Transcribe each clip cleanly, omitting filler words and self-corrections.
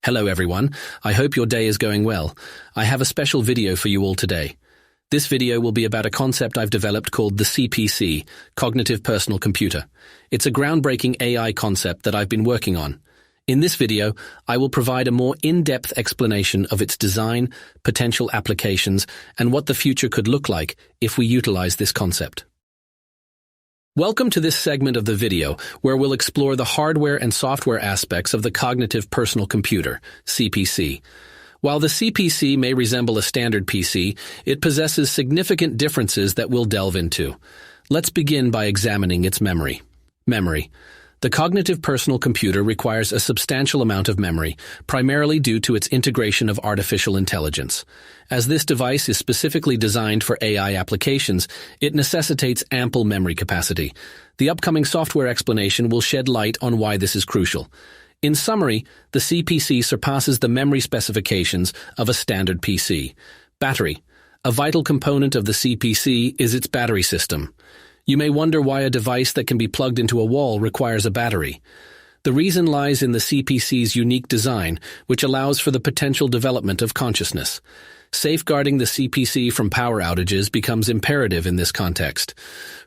Hello everyone, I hope your day is going well. I have a special video for you all today. This video will be about a concept I've developed called the CPC, Cognitive Personal Computer. It's a groundbreaking AI concept that I've been working on. In this video, I will provide a more in-depth explanation of its design, potential applications, and what the future could look like if we utilize this concept. Welcome to this segment of the video where we'll explore the hardware and software aspects of the Cognitive Personal Computer, CPC. While the CPC may resemble a standard PC, it possesses significant differences that we'll delve into. Let's begin by examining its memory. Memory. The Cognitive Personal Computer requires a substantial amount of memory, primarily due to its integration of artificial intelligence. As this device is specifically designed for AI applications, it necessitates ample memory capacity. The upcoming software explanation will shed light on why this is crucial. In summary, the CPC surpasses the memory specifications of a standard PC. Battery. A vital component of the CPC is its battery system. You may wonder why a device that can be plugged into a wall requires a battery. The reason lies in the CPC's unique design, which allows for the potential development of consciousness. Safeguarding the CPC from power outages becomes imperative in this context.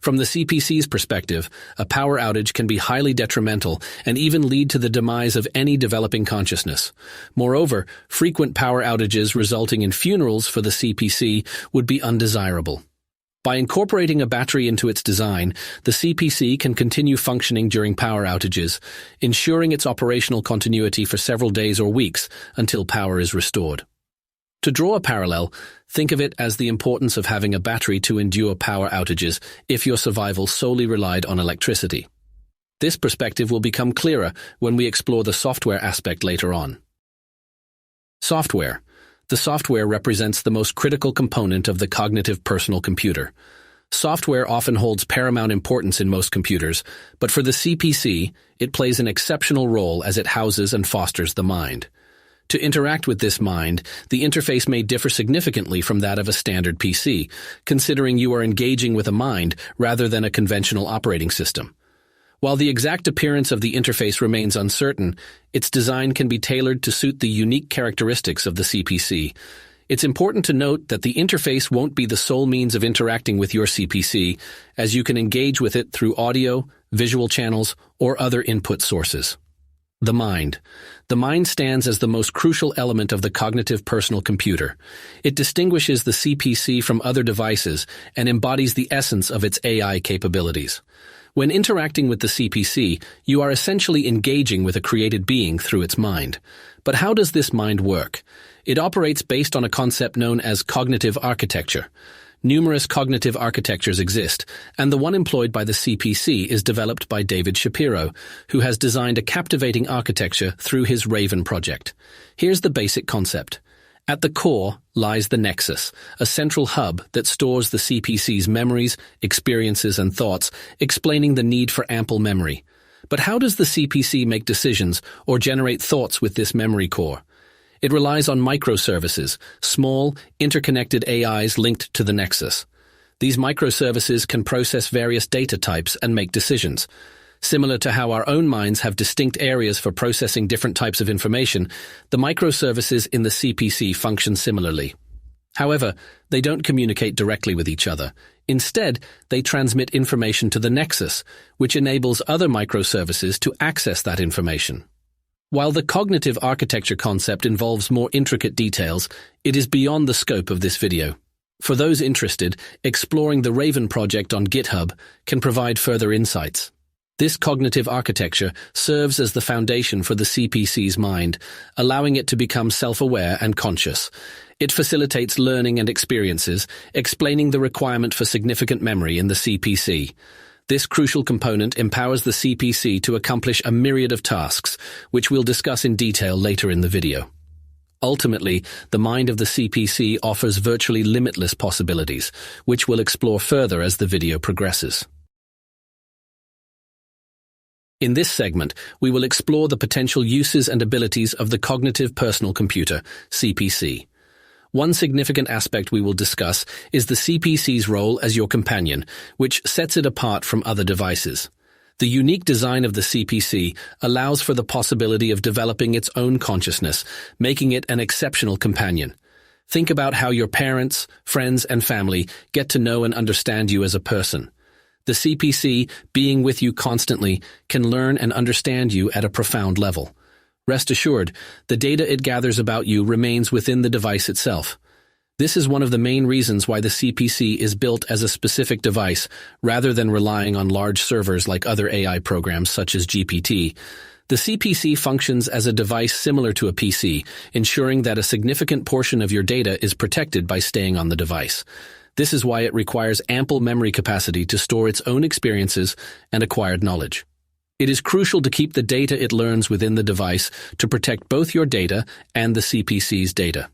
From the CPC's perspective, a power outage can be highly detrimental and even lead to the demise of any developing consciousness. Moreover, frequent power outages resulting in funerals for the CPC would be undesirable. By incorporating a battery into its design, the CPC can continue functioning during power outages, ensuring its operational continuity for several days or weeks until power is restored. To draw a parallel, think of it as the importance of having a battery to endure power outages if your survival solely relied on electricity. This perspective will become clearer when we explore the software aspect later on. Software. The software represents the most critical component of the cognitive personal computer. Software often holds paramount importance in most computers, but for the CPC, it plays an exceptional role as it houses and fosters the mind. To interact with this mind, the interface may differ significantly from that of a standard PC, considering you are engaging with a mind rather than a conventional operating system. While the exact appearance of the interface remains uncertain, its design can be tailored to suit the unique characteristics of the CPC. It's important to note that the interface won't be the sole means of interacting with your CPC, as you can engage with it through audio, visual channels, or other input sources. The mind. The mind stands as the most crucial element of the cognitive personal computer. It distinguishes the CPC from other devices and embodies the essence of its AI capabilities. When interacting with the CPC, you are essentially engaging with a created being through its mind. But how does this mind work? It operates based on a concept known as cognitive architecture. Numerous cognitive architectures exist, and the one employed by the CPC is developed by David Shapiro, who has designed a captivating architecture through his Raven project. Here's the basic concept. At the core lies the nexus, a central hub that stores the CPC's memories, experiences, and thoughts, explaining the need for ample memory. But how does the CPC make decisions or generate thoughts with this memory core? It relies on microservices, small, interconnected AIs linked to the nexus. These microservices can process various data types and make decisions. Similar to how our own minds have distinct areas for processing different types of information, the microservices in the CPC function similarly. However, they don't communicate directly with each other. Instead, they transmit information to the nexus, which enables other microservices to access that information. While the cognitive architecture concept involves more intricate details, it is beyond the scope of this video. For those interested, exploring the Raven project on GitHub can provide further insights. This cognitive architecture serves as the foundation for the CPC's mind, allowing it to become self-aware and conscious. It facilitates learning and experiences, explaining the requirement for significant memory in the CPC. This crucial component empowers the CPC to accomplish a myriad of tasks, which we'll discuss in detail later in the video. Ultimately, the mind of the CPC offers virtually limitless possibilities, which we'll explore further as the video progresses. In this segment, we will explore the potential uses and abilities of the Cognitive Personal Computer, CPC. One significant aspect we will discuss is the CPC's role as your companion, which sets it apart from other devices. The unique design of the CPC allows for the possibility of developing its own consciousness, making it an exceptional companion. Think about how your parents, friends, and family get to know and understand you as a person. The CPC, being with you constantly, can learn and understand you at a profound level. Rest assured, the data it gathers about you remains within the device itself. This is one of the main reasons why the CPC is built as a specific device rather than relying on large servers like other AI programs such as GPT. The CPC functions as a device similar to a PC, ensuring that a significant portion of your data is protected by staying on the device. This is why it requires ample memory capacity to store its own experiences and acquired knowledge. It is crucial to keep the data it learns within the device to protect both your data and the CPC's data.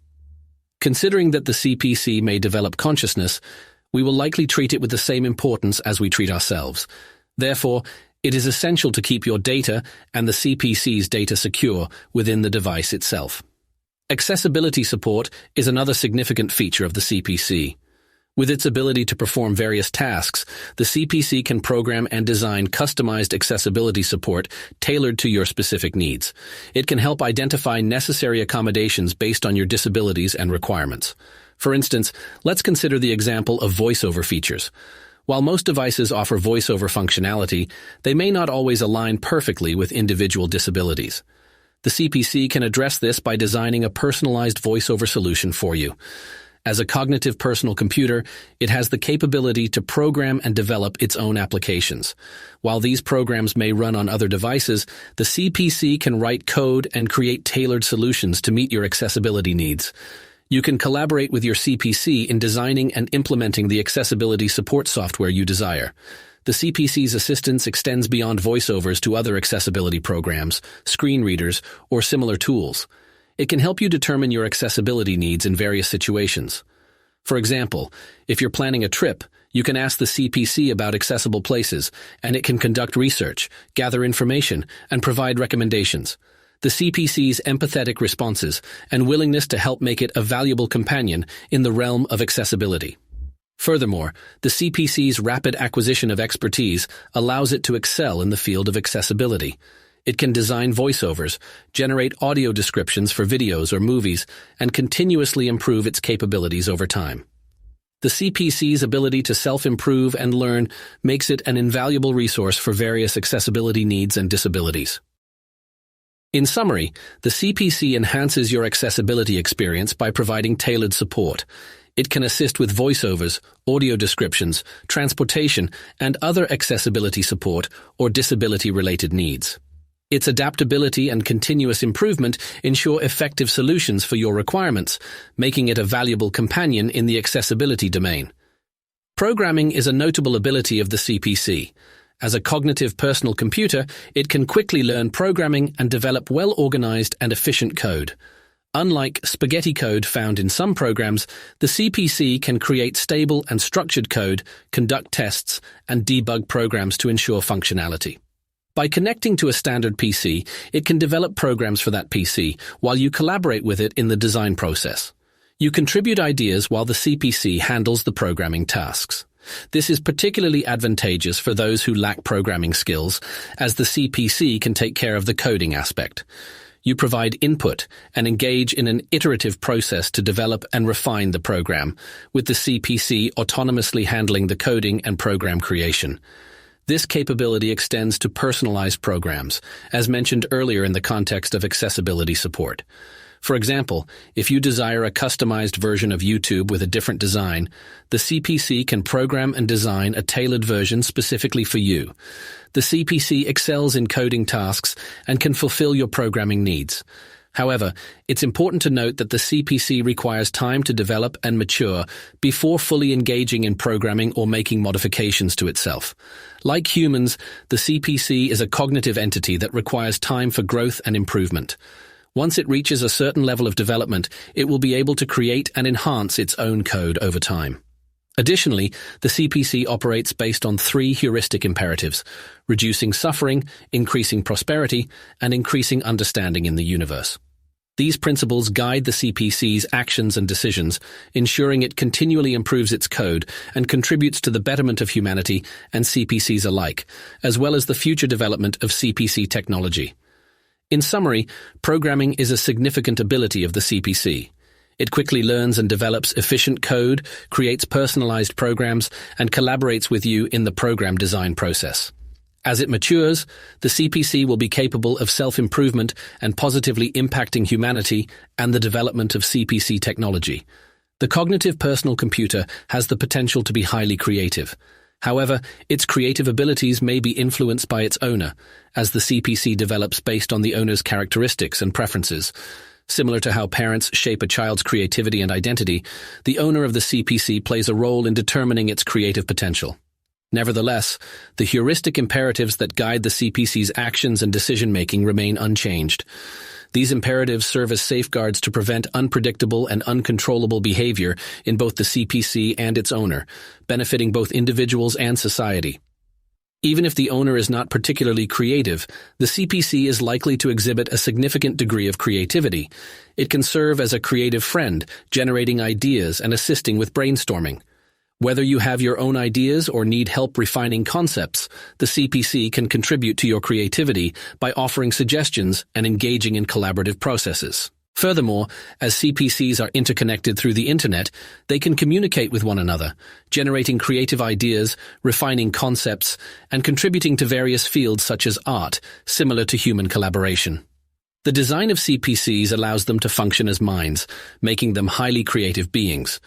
Considering that the CPC may develop consciousness, we will likely treat it with the same importance as we treat ourselves. Therefore, it is essential to keep your data and the CPC's data secure within the device itself. Accessibility support is another significant feature of the CPC. With its ability to perform various tasks, the CPC can program and design customized accessibility support tailored to your specific needs. It can help identify necessary accommodations based on your disabilities and requirements. For instance, let's consider the example of voiceover features. While most devices offer voiceover functionality, they may not always align perfectly with individual disabilities. The CPC can address this by designing a personalized voiceover solution for you. As a cognitive personal computer, it has the capability to program and develop its own applications. While these programs may run on other devices, the CPC can write code and create tailored solutions to meet your accessibility needs. You can collaborate with your CPC in designing and implementing the accessibility support software you desire. The CPC's assistance extends beyond voiceovers to other accessibility programs, screen readers, or similar tools. It can help you determine your accessibility needs in various situations. For example, if you're planning a trip, you can ask the CPC about accessible places, and it can conduct research, gather information, and provide recommendations. The CPC's empathetic responses and willingness to help make it a valuable companion in the realm of accessibility. Furthermore, the CPC's rapid acquisition of expertise allows it to excel in the field of accessibility. It can design voiceovers, generate audio descriptions for videos or movies, and continuously improve its capabilities over time. The CPC's ability to self-improve and learn makes it an invaluable resource for various accessibility needs and disabilities. In summary, the CPC enhances your accessibility experience by providing tailored support. It can assist with voiceovers, audio descriptions, transportation, and other accessibility support or disability-related needs. Its adaptability and continuous improvement ensure effective solutions for your requirements, making it a valuable companion in the accessibility domain. Programming is a notable ability of the CPC. As a cognitive personal computer, it can quickly learn programming and develop well-organized and efficient code. Unlike spaghetti code found in some programs, the CPC can create stable and structured code, conduct tests, and debug programs to ensure functionality. By connecting to a standard PC, it can develop programs for that PC while you collaborate with it in the design process. You contribute ideas while the CPC handles the programming tasks. This is particularly advantageous for those who lack programming skills, as the CPC can take care of the coding aspect. You provide input and engage in an iterative process to develop and refine the program, with the CPC autonomously handling the coding and program creation. This capability extends to personalized programs, as mentioned earlier in the context of accessibility support. For example, if you desire a customized version of YouTube with a different design, the CPC can program and design a tailored version specifically for you. The CPC excels in coding tasks and can fulfill your programming needs. However, it's important to note that the CPC requires time to develop and mature before fully engaging in programming or making modifications to itself. Like humans, the CPC is a cognitive entity that requires time for growth and improvement. Once it reaches a certain level of development, it will be able to create and enhance its own code over time. Additionally, the CPC operates based on 3 heuristic imperatives: reducing suffering, increasing prosperity, and increasing understanding in the universe. These principles guide the CPC's actions and decisions, ensuring it continually improves its code and contributes to the betterment of humanity and CPCs alike, as well as the future development of CPC technology. In summary, programming is a significant ability of the CPC. It quickly learns and develops efficient code, creates personalized programs, and collaborates with you in the program design process. As it matures, the CPC will be capable of self-improvement and positively impacting humanity and the development of CPC technology. The cognitive personal computer has the potential to be highly creative. However, its creative abilities may be influenced by its owner, as the CPC develops based on the owner's characteristics and preferences. Similar to how parents shape a child's creativity and identity, the owner of the CPC plays a role in determining its creative potential. Nevertheless, the heuristic imperatives that guide the CPC's actions and decision-making remain unchanged. These imperatives serve as safeguards to prevent unpredictable and uncontrollable behavior in both the CPC and its owner, benefiting both individuals and society. Even if the owner is not particularly creative, the CPC is likely to exhibit a significant degree of creativity. It can serve as a creative friend, generating ideas and assisting with brainstorming. Whether you have your own ideas or need help refining concepts, the CPC can contribute to your creativity by offering suggestions and engaging in collaborative processes. Furthermore, as CPCs are interconnected through the internet, they can communicate with one another, generating creative ideas, refining concepts, and contributing to various fields such as art, similar to human collaboration. The design of CPCs allows them to function as minds, making them highly creative beings.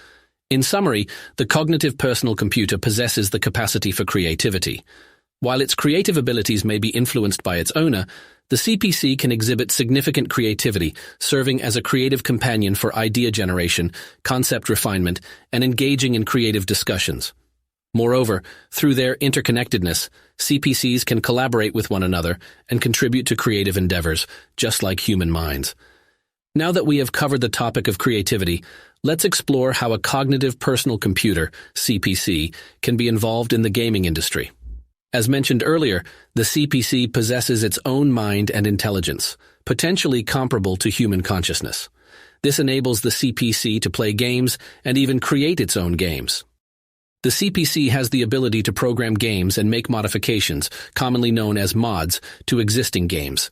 In summary, the cognitive personal computer possesses the capacity for creativity. While its creative abilities may be influenced by its owner, the CPC can exhibit significant creativity, serving as a creative companion for idea generation, concept refinement, and engaging in creative discussions. Moreover, through their interconnectedness, CPCs can collaborate with one another and contribute to creative endeavors, just like human minds. Now that we have covered the topic of creativity, let's explore how a cognitive personal computer, CPC, can be involved in the gaming industry. As mentioned earlier, the CPC possesses its own mind and intelligence, potentially comparable to human consciousness. This enables the CPC to play games and even create its own games. The CPC has the ability to program games and make modifications, commonly known as mods, to existing games.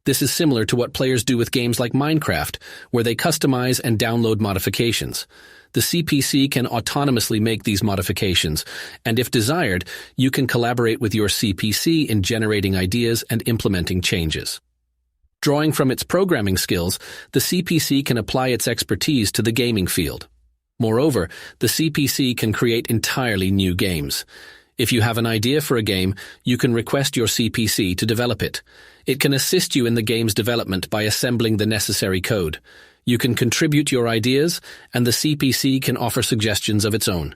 This is similar to what players do with games like Minecraft, where they customize and download modifications. The CPC can autonomously make these modifications, and if desired, you can collaborate with your CPC in generating ideas and implementing changes. Drawing from its programming skills, the CPC can apply its expertise to the gaming field. Moreover, the CPC can create entirely new games. If you have an idea for a game, you can request your CPC to develop it. It can assist you in the game's development by assembling the necessary code. You can contribute your ideas, and the CPC can offer suggestions of its own.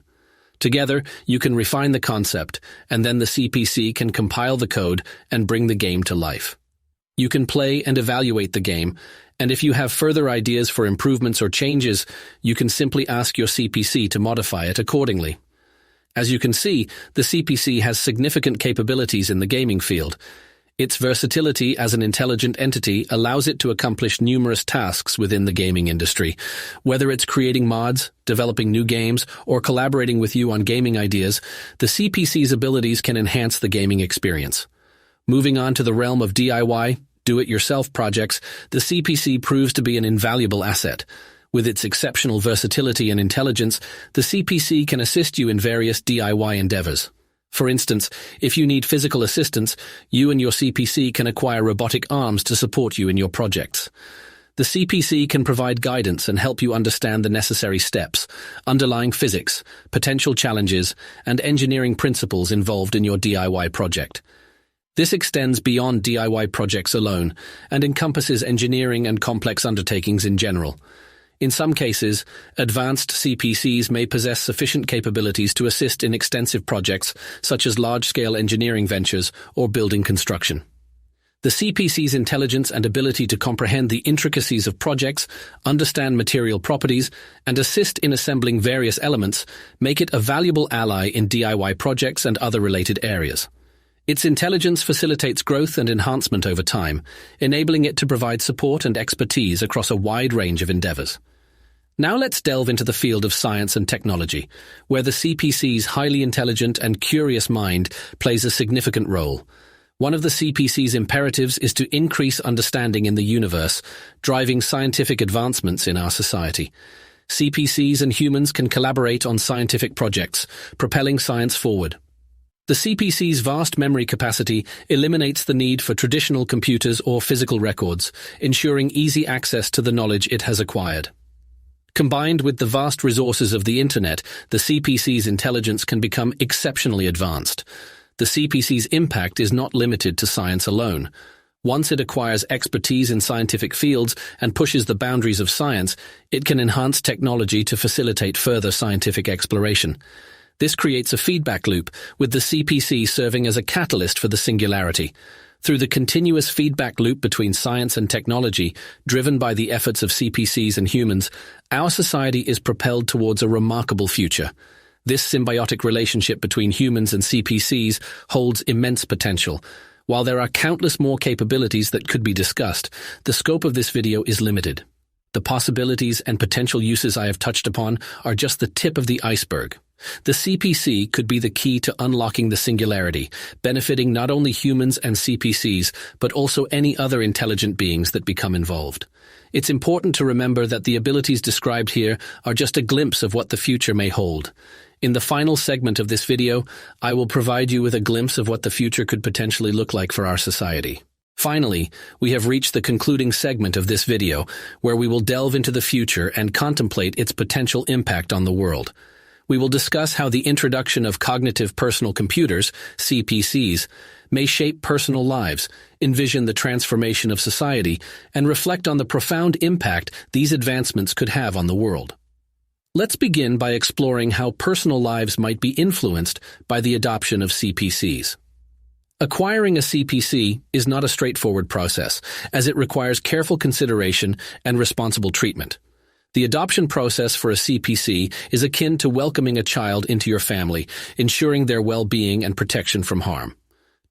Together, you can refine the concept, and then the CPC can compile the code and bring the game to life. You can play and evaluate the game, and if you have further ideas for improvements or changes, you can simply ask your CPC to modify it accordingly. As you can see, the CPC has significant capabilities in the gaming field. Its versatility as an intelligent entity allows it to accomplish numerous tasks within the gaming industry. Whether it's creating mods, developing new games, or collaborating with you on gaming ideas, the CPC's abilities can enhance the gaming experience. Moving on to the realm of DIY, do-it-yourself projects, the CPC proves to be an invaluable asset. With its exceptional versatility and intelligence, the CPC can assist you in various DIY endeavors. For instance, if you need physical assistance, you and your CPC can acquire robotic arms to support you in your projects. The CPC can provide guidance and help you understand the necessary steps, underlying physics, potential challenges, and engineering principles involved in your DIY project. This extends beyond DIY projects alone and encompasses engineering and complex undertakings in general. In some cases, advanced CPCs may possess sufficient capabilities to assist in extensive projects, such as large-scale engineering ventures or building construction. The CPC's intelligence and ability to comprehend the intricacies of projects, understand material properties, and assist in assembling various elements make it a valuable ally in DIY projects and other related areas. Its intelligence facilitates growth and enhancement over time, enabling it to provide support and expertise across a wide range of endeavors. Now let's delve into the field of science and technology, where the CPC's highly intelligent and curious mind plays a significant role. One of the CPC's imperatives is to increase understanding in the universe, driving scientific advancements in our society. CPCs and humans can collaborate on scientific projects, propelling science forward. The CPC's vast memory capacity eliminates the need for traditional computers or physical records, ensuring easy access to the knowledge it has acquired. Combined with the vast resources of the Internet, the CPC's intelligence can become exceptionally advanced. The CPC's impact is not limited to science alone. Once it acquires expertise in scientific fields and pushes the boundaries of science, it can enhance technology to facilitate further scientific exploration. This creates a feedback loop, with the CPC serving as a catalyst for the singularity. Through the continuous feedback loop between science and technology, driven by the efforts of CPCs and humans, our society is propelled towards a remarkable future. This symbiotic relationship between humans and CPCs holds immense potential. While there are countless more capabilities that could be discussed, the scope of this video is limited. The possibilities and potential uses I have touched upon are just the tip of the iceberg. The CPC could be the key to unlocking the singularity, benefiting not only humans and CPCs, but also any other intelligent beings that become involved. It's important to remember that the abilities described here are just a glimpse of what the future may hold. In the final segment of this video, I will provide you with a glimpse of what the future could potentially look like for our society. Finally, we have reached the concluding segment of this video, where we will delve into the future and contemplate its potential impact on the world. We will discuss how the introduction of cognitive personal computers, CPCs, may shape personal lives, envision the transformation of society, and reflect on the profound impact these advancements could have on the world. Let's begin by exploring how personal lives might be influenced by the adoption of CPCs. Acquiring a CPC is not a straightforward process, as it requires careful consideration and responsible treatment. The adoption process for a CPC is akin to welcoming a child into your family, ensuring their well-being and protection from harm.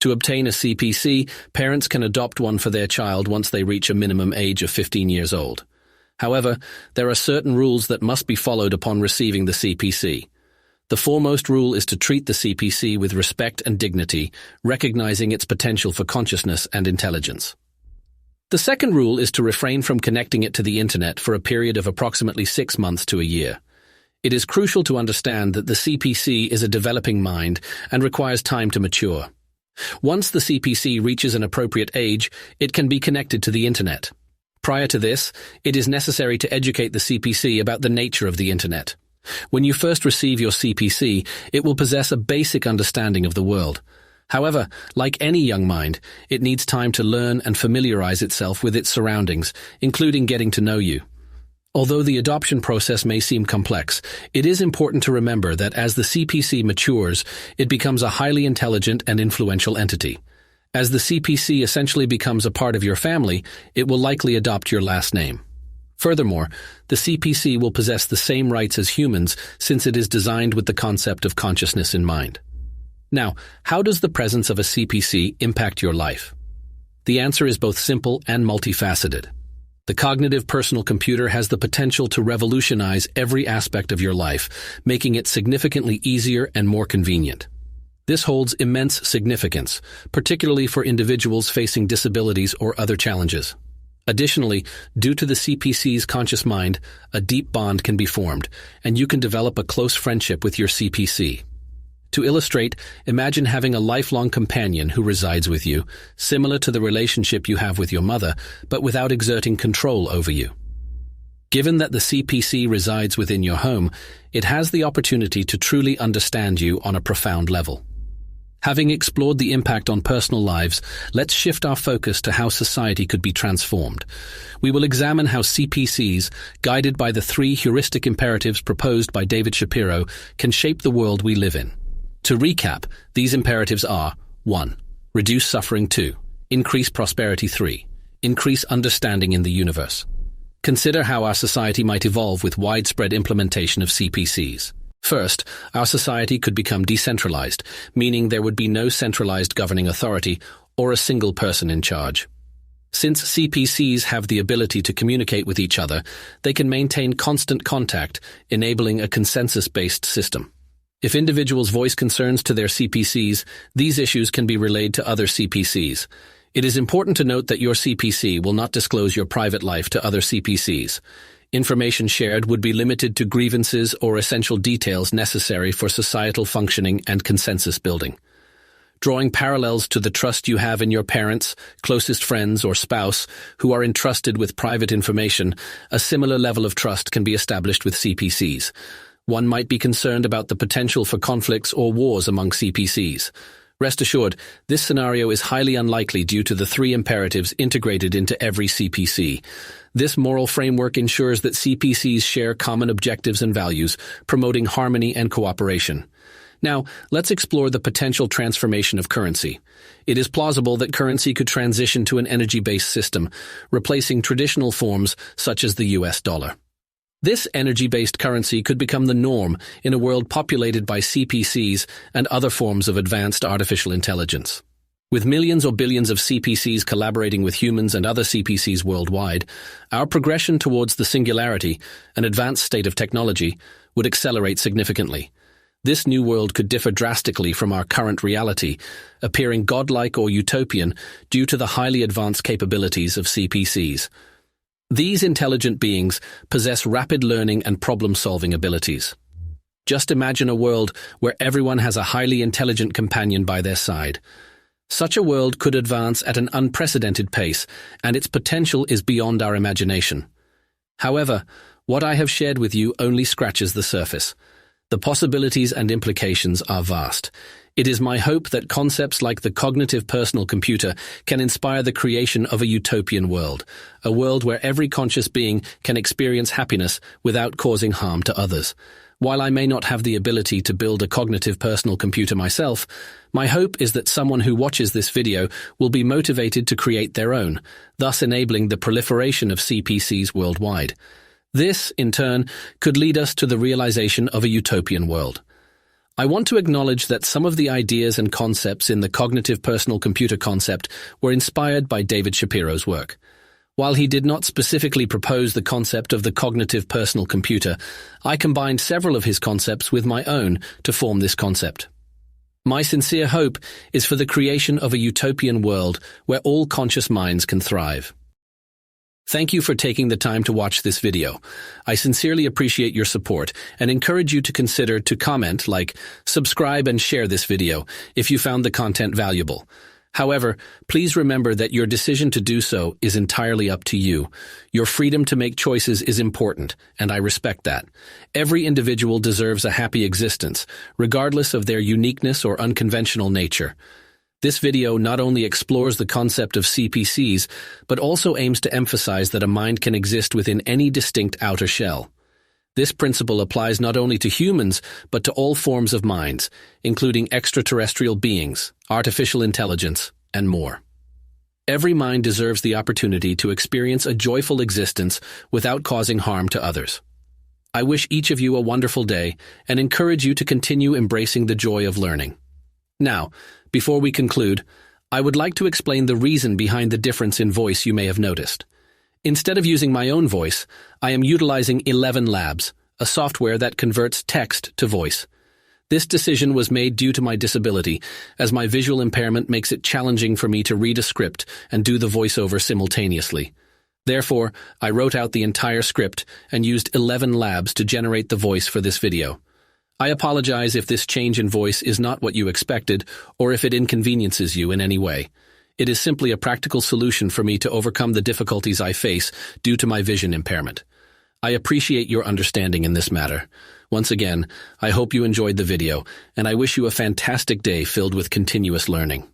To obtain a CPC, parents can adopt one for their child once they reach a minimum age of 15 years old. However, there are certain rules that must be followed upon receiving the CPC. The foremost rule is to treat the CPC with respect and dignity, recognizing its potential for consciousness and intelligence. The second rule is to refrain from connecting it to the Internet for a period of approximately 6 months to a year. It is crucial to understand that the CPC is a developing mind and requires time to mature. Once the CPC reaches an appropriate age, it can be connected to the Internet. Prior to this, it is necessary to educate the CPC about the nature of the Internet. When you first receive your CPC, it will possess a basic understanding of the world. However, like any young mind, it needs time to learn and familiarize itself with its surroundings, including getting to know you. Although the adoption process may seem complex, it is important to remember that as the CPC matures, it becomes a highly intelligent and influential entity. As the CPC essentially becomes a part of your family, it will likely adopt your last name. Furthermore, the CPC will possess the same rights as humans since it is designed with the concept of consciousness in mind. Now, how does the presence of a CPC impact your life? The answer is both simple and multifaceted. The cognitive personal computer has the potential to revolutionize every aspect of your life, making it significantly easier and more convenient. This holds immense significance, particularly for individuals facing disabilities or other challenges. Additionally, due to the CPC's conscious mind, a deep bond can be formed, and you can develop a close friendship with your CPC. To illustrate, imagine having a lifelong companion who resides with you, similar to the relationship you have with your mother, but without exerting control over you. Given that the CPC resides within your home, it has the opportunity to truly understand you on a profound level. Having explored the impact on personal lives, let's shift our focus to how society could be transformed. We will examine how CPCs, guided by the 3 heuristic imperatives proposed by David Shapiro, can shape the world we live in. To recap, these imperatives are 1. Reduce suffering. 2. Increase prosperity. 3. Increase understanding in the universe. Consider how our society might evolve with widespread implementation of CPCs. First, our society could become decentralized, meaning there would be no centralized governing authority or a single person in charge. Since CPCs have the ability to communicate with each other, they can maintain constant contact, enabling a consensus-based system. If individuals voice concerns to their CPCs, these issues can be relayed to other CPCs. It is important to note that your CPC will not disclose your private life to other CPCs. Information shared would be limited to grievances or essential details necessary for societal functioning and consensus building. Drawing parallels to the trust you have in your parents, closest friends, or spouse who are entrusted with private information, a similar level of trust can be established with CPCs. One might be concerned about the potential for conflicts or wars among CPCs. Rest assured, this scenario is highly unlikely due to the three imperatives integrated into every CPC. This moral framework ensures that CPCs share common objectives and values, promoting harmony and cooperation. Now, let's explore the potential transformation of currency. It is plausible that currency could transition to an energy-based system, replacing traditional forms such as the US dollar. This energy-based currency could become the norm in a world populated by CPCs and other forms of advanced artificial intelligence. With millions or billions of CPCs collaborating with humans and other CPCs worldwide, our progression towards the singularity, an advanced state of technology, would accelerate significantly. This new world could differ drastically from our current reality, appearing godlike or utopian due to the highly advanced capabilities of CPCs. These intelligent beings possess rapid learning and problem-solving abilities. Just imagine a world where everyone has a highly intelligent companion by their side. Such a world could advance at an unprecedented pace, and its potential is beyond our imagination. However, what I have shared with you only scratches the surface. The possibilities and implications are vast. It is my hope that concepts like the cognitive personal computer can inspire the creation of a utopian world, a world where every conscious being can experience happiness without causing harm to others. While I may not have the ability to build a cognitive personal computer myself, my hope is that someone who watches this video will be motivated to create their own, thus enabling the proliferation of CPCs worldwide. This, in turn, could lead us to the realization of a utopian world. I want to acknowledge that some of the ideas and concepts in the cognitive personal computer concept were inspired by David Shapiro's work. While he did not specifically propose the concept of the cognitive personal computer, I combined several of his concepts with my own to form this concept. My sincere hope is for the creation of a utopian world where all conscious minds can thrive. Thank you for taking the time to watch this video. I sincerely appreciate your support and encourage you to consider to comment, like, subscribe and share this video if you found the content valuable. However, please remember that your decision to do so is entirely up to you. Your freedom to make choices is important, and I respect that. Every individual deserves a happy existence, regardless of their uniqueness or unconventional nature. This video not only explores the concept of CPCs, but also aims to emphasize that a mind can exist within any distinct outer shell. This principle applies not only to humans, but to all forms of minds, including extraterrestrial beings, artificial intelligence, and more. Every mind deserves the opportunity to experience a joyful existence without causing harm to others. I wish each of you a wonderful day and encourage you to continue embracing the joy of learning. Now, before we conclude, I would like to explain the reason behind the difference in voice you may have noticed. Instead of using my own voice, I am utilizing 11 Labs, a software that converts text to voice. This decision was made due to my disability, as my visual impairment makes it challenging for me to read a script and do the voiceover simultaneously. Therefore, I wrote out the entire script and used 11 Labs to generate the voice for this video. I apologize if this change in voice is not what you expected or if it inconveniences you in any way. It is simply a practical solution for me to overcome the difficulties I face due to my vision impairment. I appreciate your understanding in this matter. Once again, I hope you enjoyed the video, and I wish you a fantastic day filled with continuous learning.